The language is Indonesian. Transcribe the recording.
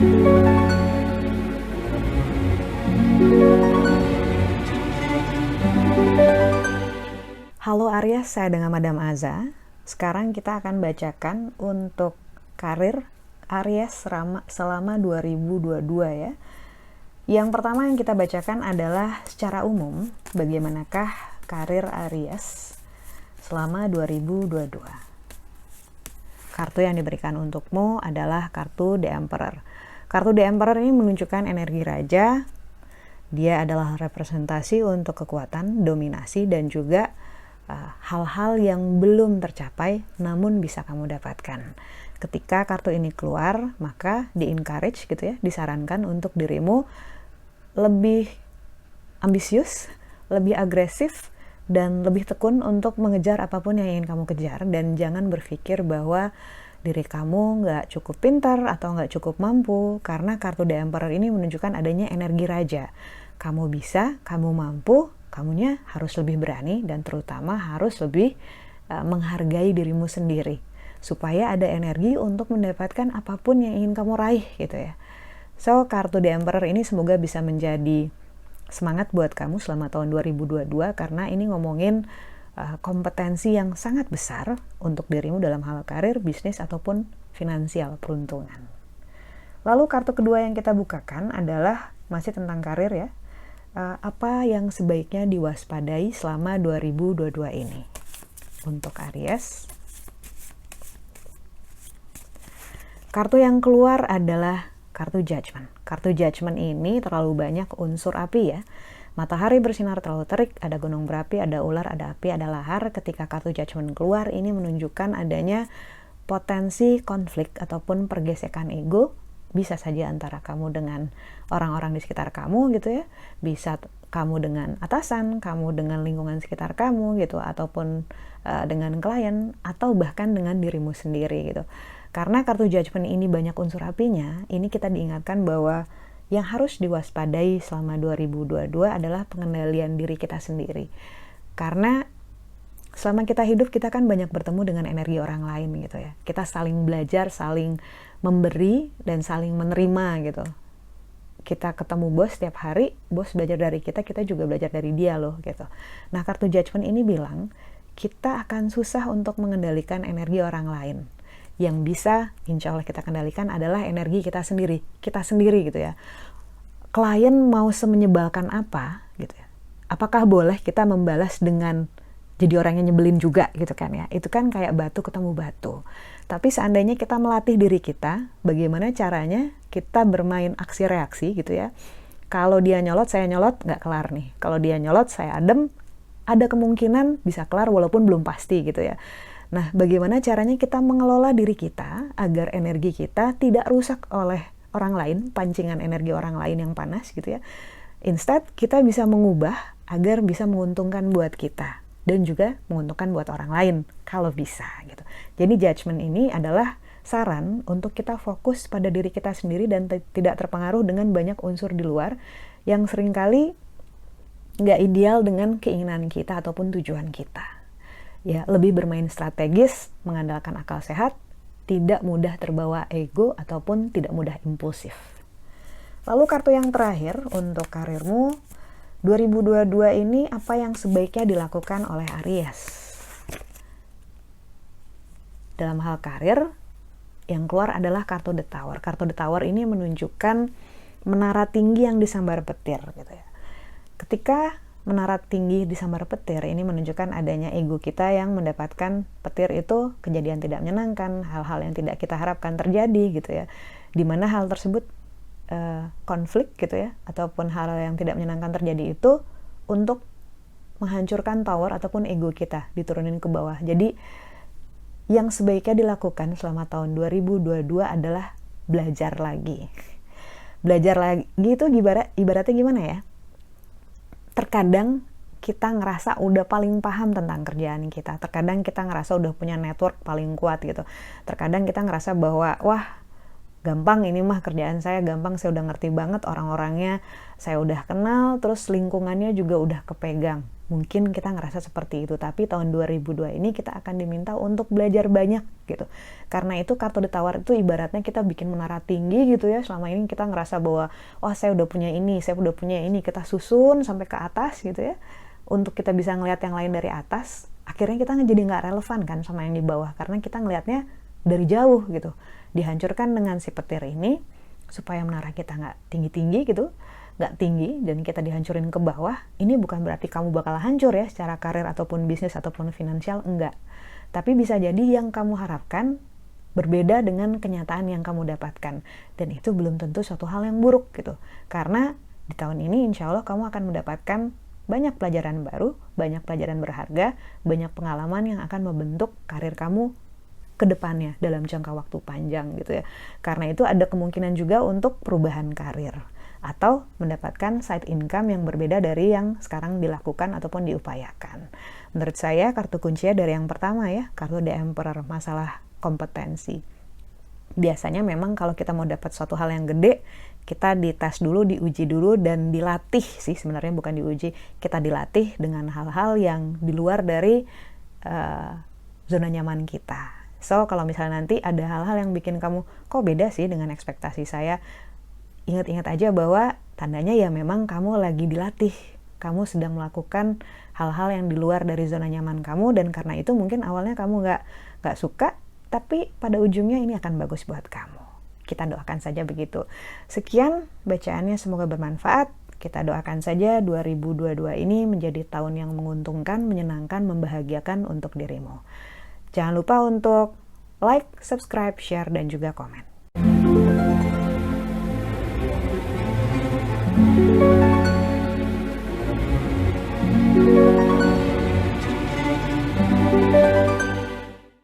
Halo Aries, saya dengan Madam Aza. Sekarang kita akan bacakan untuk karir Aries selama 2022 ya. Yang pertama yang kita bacakan adalah secara umum, bagaimanakah karir Aries selama 2022. Kartu yang diberikan untukmu adalah kartu The Emperor. Kartu The Emperor ini menunjukkan energi raja. Dia adalah representasi untuk kekuatan, dominasi, dan juga hal-hal yang belum tercapai namun bisa kamu dapatkan. Ketika kartu ini keluar, maka di-encourage gitu ya, disarankan untuk dirimu lebih ambisius, lebih agresif, dan lebih tekun untuk mengejar apapun yang ingin kamu kejar. Dan jangan berpikir bahwa diri kamu nggak cukup pintar atau nggak cukup mampu, karena kartu The Emperor ini menunjukkan adanya energi raja. Kamu bisa, kamu mampu, kamunya harus lebih berani dan terutama harus lebih menghargai dirimu sendiri supaya ada energi untuk mendapatkan apapun yang ingin kamu raih gitu ya. So, kartu The Emperor ini semoga bisa menjadi semangat buat kamu selama tahun 2022 karena ini ngomongin kompetensi yang sangat besar untuk dirimu dalam hal karir, bisnis ataupun finansial, peruntungan. Lalu kartu kedua yang kita bukakan adalah masih tentang karir ya. Apa yang sebaiknya diwaspadai selama 2022 ini untuk Aries. Kartu yang keluar adalah kartu Judgment. Kartu Judgment ini terlalu banyak unsur api ya. Matahari bersinar terlalu terik, ada gunung berapi, ada ular, ada api, ada lahar. Ketika kartu Judgment keluar, ini menunjukkan adanya potensi konflik ataupun pergesekan ego. Bisa saja antara kamu dengan orang-orang di sekitar kamu gitu ya, bisa kamu dengan atasan, kamu dengan lingkungan sekitar kamu gitu, ataupun dengan klien, atau bahkan dengan dirimu sendiri gitu. Karena kartu Judgment ini banyak unsur apinya, ini kita diingatkan bahwa yang harus diwaspadai selama 2022 adalah pengendalian diri kita sendiri. Karena selama kita hidup, kita kan banyak bertemu dengan energi orang lain gitu ya. Kita saling belajar, saling memberi, dan saling menerima gitu. Kita ketemu bos setiap hari, bos belajar dari kita juga belajar dari dia loh gitu. Nah, kartu Judgment ini bilang, kita akan susah untuk mengendalikan energi orang lain. Yang bisa, insya Allah kita kendalikan adalah energi kita sendiri gitu ya. Klien mau semenyebalkan apa gitu ya. Apakah boleh kita membalas dengan jadi orang yang nyebelin juga gitu kan ya. Itu kan kayak batu ketemu batu. Tapi seandainya kita melatih diri kita, bagaimana caranya kita bermain aksi reaksi gitu ya. Kalau dia nyolot, saya nyolot, nggak kelar nih. Kalau dia nyolot, saya adem, ada kemungkinan bisa kelar walaupun belum pasti gitu ya. Nah, bagaimana caranya kita mengelola diri kita agar energi kita tidak rusak oleh orang lain, pancingan energi orang lain yang panas gitu ya. Instead, kita bisa mengubah agar bisa menguntungkan buat kita dan juga menguntungkan buat orang lain kalau bisa gitu. Jadi Judgment ini adalah saran untuk kita fokus pada diri kita sendiri dan tidak terpengaruh dengan banyak unsur di luar yang seringkali nggak ideal dengan keinginan kita ataupun tujuan kita. Ya, lebih bermain strategis, mengandalkan akal sehat, tidak mudah terbawa ego ataupun tidak mudah impulsif. Lalu kartu yang terakhir untuk karirmu 2022 ini, apa yang sebaiknya dilakukan oleh Aries? Dalam hal karir, yang keluar adalah kartu The Tower. Kartu The Tower ini menunjukkan menara tinggi yang disambar petir gitu ya. Ketika menara tinggi disambar petir, ini menunjukkan adanya ego kita yang mendapatkan petir itu kejadian tidak menyenangkan, hal-hal yang tidak kita harapkan terjadi gitu ya. Dimana hal tersebut konflik gitu ya, ataupun hal yang tidak menyenangkan terjadi itu untuk menghancurkan tower ataupun ego kita, diturunin ke bawah. Jadi yang sebaiknya dilakukan selama tahun 2022 adalah belajar lagi. Belajar lagi itu ibaratnya gimana ya? Terkadang kita ngerasa udah paling paham tentang kerjaan kita. Terkadang kita ngerasa udah punya network paling kuat gitu. Terkadang kita ngerasa bahwa wah, gampang ini mah kerjaan saya gampang, saya udah ngerti banget orang-orangnya, saya udah kenal, terus lingkungannya juga udah kepegang. Mungkin kita ngerasa seperti itu, tapi tahun 2002 ini kita akan diminta untuk belajar banyak gitu. Karena itu kartu ditawar itu ibaratnya kita bikin menara tinggi gitu ya. Selama ini kita ngerasa bahwa wah saya udah punya ini, saya udah punya ini, kita susun sampai ke atas gitu ya. Untuk kita bisa ngelihat yang lain dari atas, akhirnya kita jadi nggak relevan kan sama yang di bawah, karena kita ngelihatnya dari jauh gitu. Dihancurkan dengan si petir ini supaya menara kita nggak tinggi-tinggi gitu, nggak tinggi, dan kita dihancurin ke bawah. Ini bukan berarti kamu bakal hancur ya secara karir ataupun bisnis ataupun finansial, enggak. Tapi bisa jadi yang kamu harapkan berbeda dengan kenyataan yang kamu dapatkan, dan itu belum tentu suatu hal yang buruk gitu. Karena di tahun ini insya Allah kamu akan mendapatkan banyak pelajaran baru, banyak pelajaran berharga, banyak pengalaman yang akan membentuk karir kamu ke depannya dalam jangka waktu panjang gitu ya. Karena itu ada kemungkinan juga untuk perubahan karir atau mendapatkan side income yang berbeda dari yang sekarang dilakukan ataupun diupayakan. Menurut saya kartu kuncinya dari yang pertama ya, kartu The Emperor, masalah kompetensi. Biasanya memang kalau kita mau dapat suatu hal yang gede, kita dites dulu, diuji dulu, dan dilatih sih sebenarnya, bukan diuji, kita dilatih dengan hal-hal yang di luar dari zona nyaman kita. So, kalau misalnya nanti ada hal-hal yang bikin kamu, kok beda sih dengan ekspektasi saya, ingat-ingat aja bahwa tandanya ya memang kamu lagi dilatih. Kamu sedang melakukan hal-hal yang di luar dari zona nyaman kamu, dan karena itu mungkin awalnya kamu nggak suka, tapi pada ujungnya ini akan bagus buat kamu. Kita doakan saja begitu. Sekian bacaannya, semoga bermanfaat. Kita doakan saja 2022 ini menjadi tahun yang menguntungkan, menyenangkan, membahagiakan untuk dirimu. Jangan lupa untuk like, subscribe, share, dan juga komen.